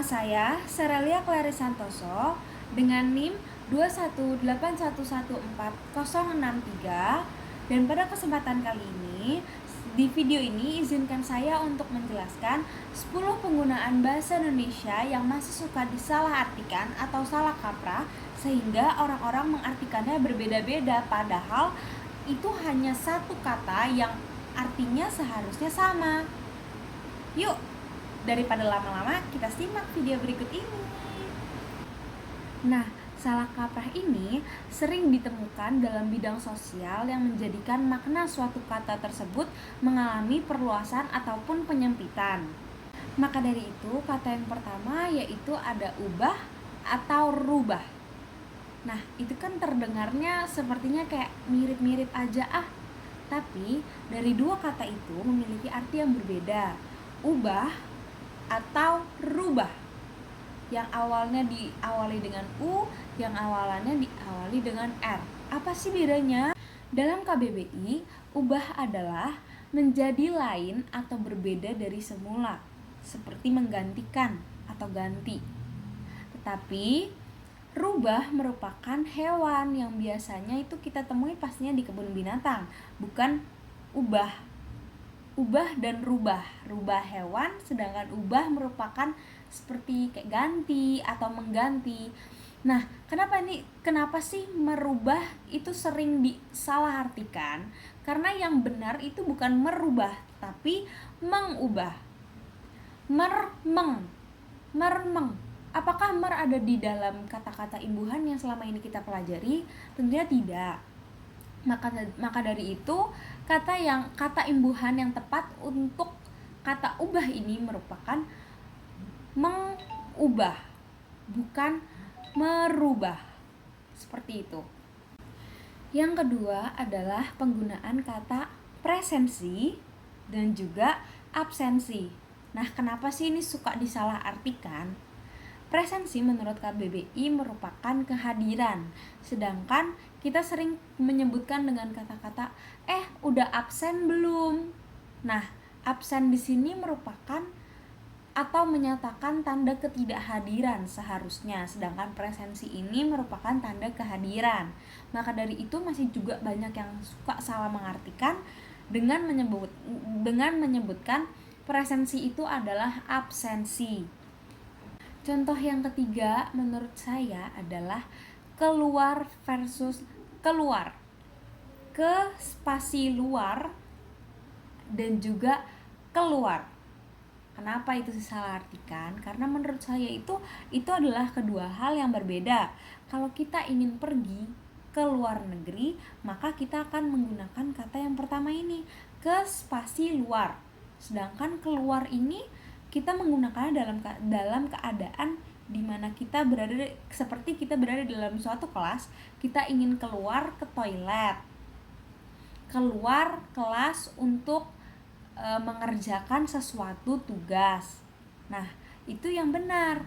saya, Serelia Clary Santoso, dengan NIM 218114063, dan pada kesempatan kali ini, di video ini izinkan saya untuk menjelaskan 10 penggunaan bahasa Indonesia yang masih suka disalahartikan atau salah kaprah sehingga orang-orang mengartikannya berbeda-beda, padahal itu hanya satu kata yang artinya seharusnya sama. Yuk, daripada lama-lama, kita simak video berikut ini. Nah, salah kaprah ini sering ditemukan dalam bidang sosial yang menjadikan makna suatu kata tersebut mengalami perluasan ataupun penyempitan. Maka dari itu, kata yang pertama yaitu ada ubah atau rubah. Nah, itu kan terdengarnya sepertinya kayak mirip-mirip aja tapi dari dua kata itu memiliki arti yang berbeda. Ubah atau rubah, yang awalnya diawali dengan U, yang awalannya diawali dengan R. Apa sih bedanya? Dalam KBBI, ubah adalah menjadi lain atau berbeda dari semula, seperti menggantikan atau ganti. Tetapi rubah merupakan hewan yang biasanya itu kita temui pastinya di kebun binatang, bukan ubah. Ubah dan rubah hewan, sedangkan ubah merupakan seperti kayak ganti atau mengganti. Nah, kenapa sih merubah itu sering disalahartikan? Karena yang benar itu bukan merubah, tapi mengubah. Mermeng. Apakah mer ada di dalam kata-kata imbuhan yang selama ini kita pelajari? Tentunya tidak. Maka dari itu, kata imbuhan yang tepat untuk kata ubah ini merupakan mengubah, bukan merubah. Seperti itu. Yang kedua adalah penggunaan kata presensi dan juga absensi. Nah, kenapa sih ini suka disalahartikan? Presensi menurut KBBI merupakan kehadiran, sedangkan kita sering menyebutkan dengan kata-kata udah absen belum? Nah, absen di sini merupakan atau menyatakan tanda ketidakhadiran seharusnya, sedangkan presensi ini merupakan tanda kehadiran. Maka dari itu masih juga banyak yang suka salah mengartikan dengan menyebutkan presensi itu adalah absensi. Contoh yang ketiga menurut saya adalah keluar versus keluar. Ke spasi luar dan juga keluar. Kenapa itu disalahartikan? Karena menurut saya itu adalah kedua hal yang berbeda. Kalau kita ingin pergi ke luar negeri, maka kita akan menggunakan kata yang pertama ini, ke spasi luar. Sedangkan keluar ini kita menggunakannya dalam keadaan di mana kita seperti kita berada dalam suatu kelas, kita ingin keluar ke toilet, keluar kelas untuk mengerjakan sesuatu tugas. Nah, itu yang benar.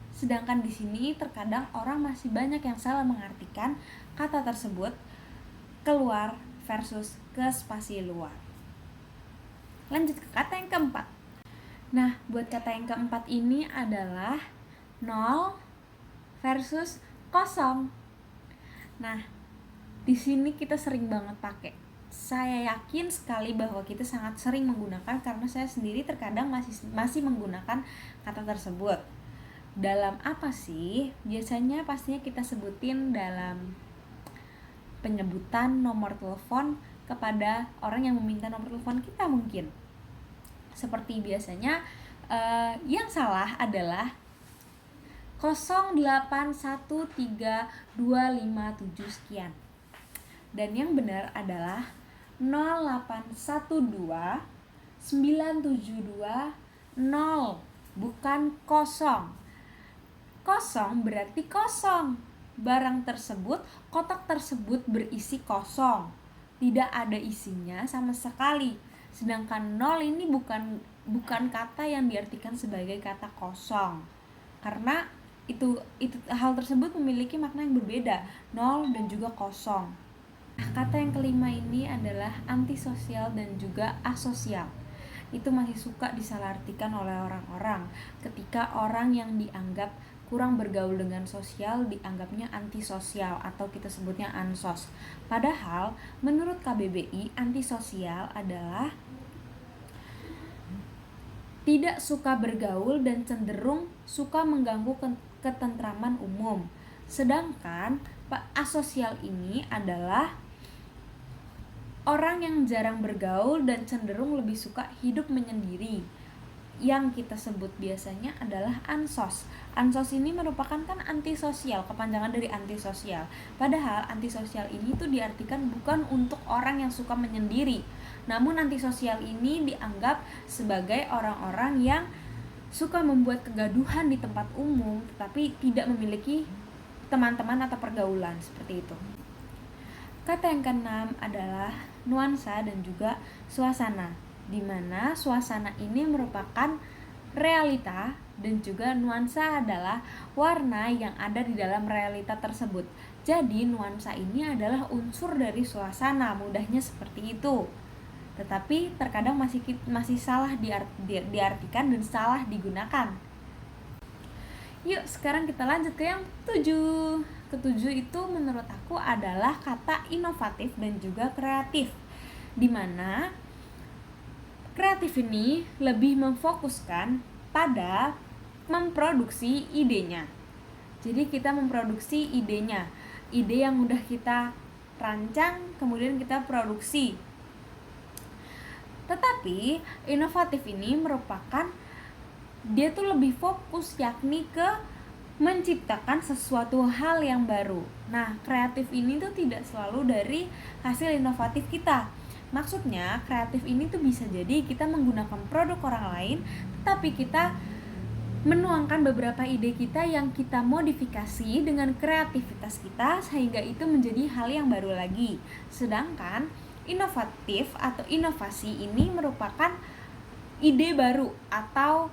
Sedangkan di sini terkadang orang masih banyak yang salah mengartikan kata tersebut, keluar versus ke spasi luar. Lanjut ke kata yang keempat. Nah, buat kata yang keempat ini adalah 0 versus 0. Nah, di sini kita sering banget pakai. Saya yakin sekali bahwa kita sangat sering menggunakan, karena saya sendiri terkadang masih menggunakan kata tersebut. Dalam apa sih? Biasanya pastinya kita sebutin dalam penyebutan nomor telepon kepada orang yang meminta nomor telepon kita mungkin. Seperti biasanya yang salah adalah 08132557 sekian. Dan yang benar adalah 08129720, bukan kosong. Kosong berarti kosong. Barang tersebut, kotak tersebut berisi kosong. Tidak ada isinya sama sekali. Sedangkan 0 ini bukan kata yang diartikan sebagai kata kosong. Karena itu hal tersebut memiliki makna yang berbeda, 0 dan juga kosong. Kata yang kelima ini adalah antisosial dan juga asosial. itu masih suka disalahartikan oleh orang-orang. Ketika orang yang dianggap kurang bergaul dengan sosial dianggapnya antisosial atau kita sebutnya ansos. Padahal menurut KBBI antisosial adalah tidak suka bergaul dan cenderung suka mengganggu ketentraman umum. Sedangkan asosial ini adalah orang yang jarang bergaul dan cenderung lebih suka hidup menyendiri. Yang kita sebut biasanya adalah ansos. Ansos ini merupakan kan antisosial, kepanjangan dari antisosial. Padahal antisosial ini tuh diartikan bukan untuk orang yang suka menyendiri. Namun antisosial ini dianggap sebagai orang-orang yang suka membuat kegaduhan di tempat umum tetapi tidak memiliki teman-teman atau pergaulan, seperti itu. Kata yang keenam adalah nuansa dan juga suasana, di mana suasana ini merupakan realita dan juga nuansa adalah warna yang ada di dalam realita tersebut. Jadi nuansa ini adalah unsur dari suasana, mudahnya seperti itu. Tetapi terkadang masih salah diartikan dan salah digunakan. Yuk sekarang kita lanjut ke yang ketujuh. Ketujuh itu menurut aku adalah kata inovatif dan juga kreatif, dimana kreatif ini lebih memfokuskan pada memproduksi idenya. Jadi kita memproduksi idenya, ide yang udah kita rancang kemudian kita produksi. Tetapi inovatif ini merupakan dia tuh lebih fokus yakni ke menciptakan sesuatu hal yang baru. Nah, kreatif ini tuh tidak selalu dari hasil inovatif kita. Maksudnya, kreatif ini tuh bisa jadi kita menggunakan produk orang lain, tapi kita menuangkan beberapa ide kita yang kita modifikasi dengan kreativitas kita sehingga itu menjadi hal yang baru lagi. Sedangkan inovatif atau inovasi ini merupakan ide baru atau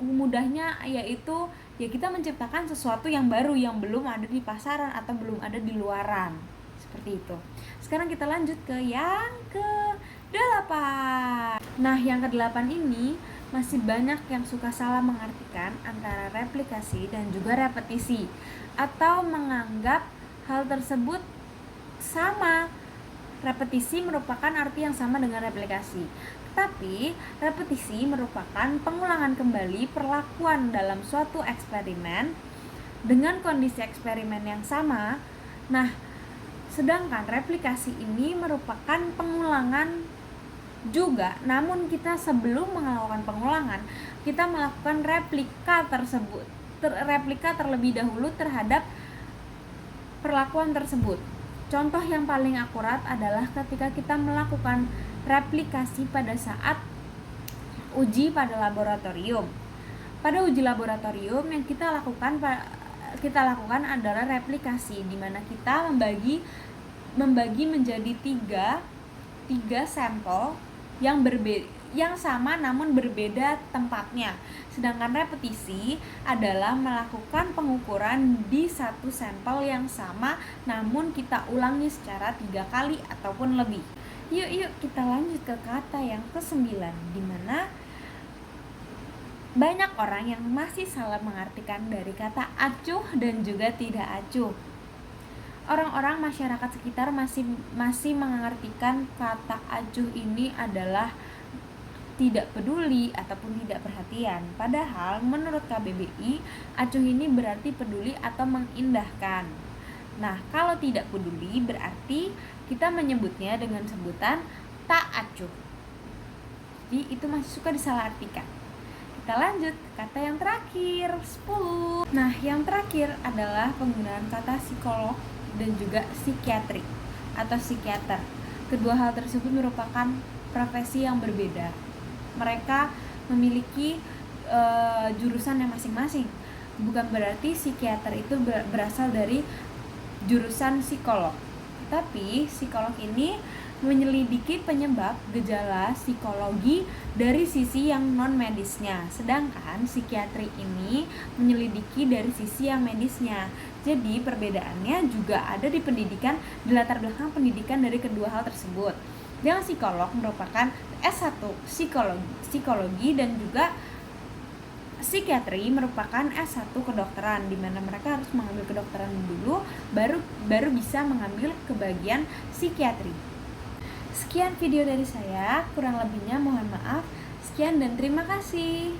mudahnya yaitu ya kita menciptakan sesuatu yang baru yang belum ada di pasaran atau belum ada di luaran, seperti itu. Sekarang kita lanjut ke yang ke-8. Nah, yang ke-8 ini masih banyak yang suka salah mengartikan antara replikasi dan juga repetisi atau menganggap hal tersebut sama. Repetisi merupakan arti yang sama dengan replikasi. Tapi, repetisi merupakan pengulangan kembali perlakuan dalam suatu eksperimen dengan kondisi eksperimen yang sama. Nah, sedangkan replikasi ini merupakan pengulangan juga, namun kita sebelum melakukan pengulangan, kita melakukan replika tersebut. Replika terlebih dahulu terhadap perlakuan tersebut. Contoh yang paling akurat adalah ketika kita melakukan replikasi pada saat uji pada laboratorium. Pada uji laboratorium yang kita lakukan adalah replikasi, di mana kita membagi menjadi tiga sampel yang sama namun berbeda tempatnya. Sedangkan repetisi adalah melakukan pengukuran di satu sampel yang sama namun kita ulangi secara 3 kali ataupun lebih. Yuk kita lanjut ke kata yang ke-9, di mana banyak orang yang masih salah mengartikan dari kata acuh dan juga tidak acuh. Orang-orang masyarakat sekitar masih mengartikan kata acuh ini adalah tidak peduli ataupun tidak perhatian. Padahal menurut KBBI, acuh ini berarti peduli atau mengindahkan. Nah, kalau tidak peduli berarti kita menyebutnya dengan sebutan tak acuh. Jadi itu masih suka disalahartikan. Kita lanjut ke kata yang terakhir, 10. Nah, yang terakhir adalah penggunaan kata psikolog dan juga psikiatri atau psikiater. Kedua hal tersebut merupakan profesi yang berbeda. Mereka memiliki jurusan yang masing-masing. Bukan berarti psikiater itu berasal dari jurusan psikolog. Tapi psikolog ini menyelidiki penyebab gejala psikologi dari sisi yang non medisnya, sedangkan psikiatri ini menyelidiki dari sisi yang medisnya. Jadi perbedaannya juga ada di pendidikan, di latar belakang pendidikan dari kedua hal tersebut. Yang psikolog merupakan S1 psikologi dan juga psikiatri merupakan S1 kedokteran, di mana mereka harus mengambil kedokteran dulu baru bisa mengambil ke bagian psikiatri. Sekian video dari saya, kurang lebihnya mohon maaf. Sekian dan terima kasih.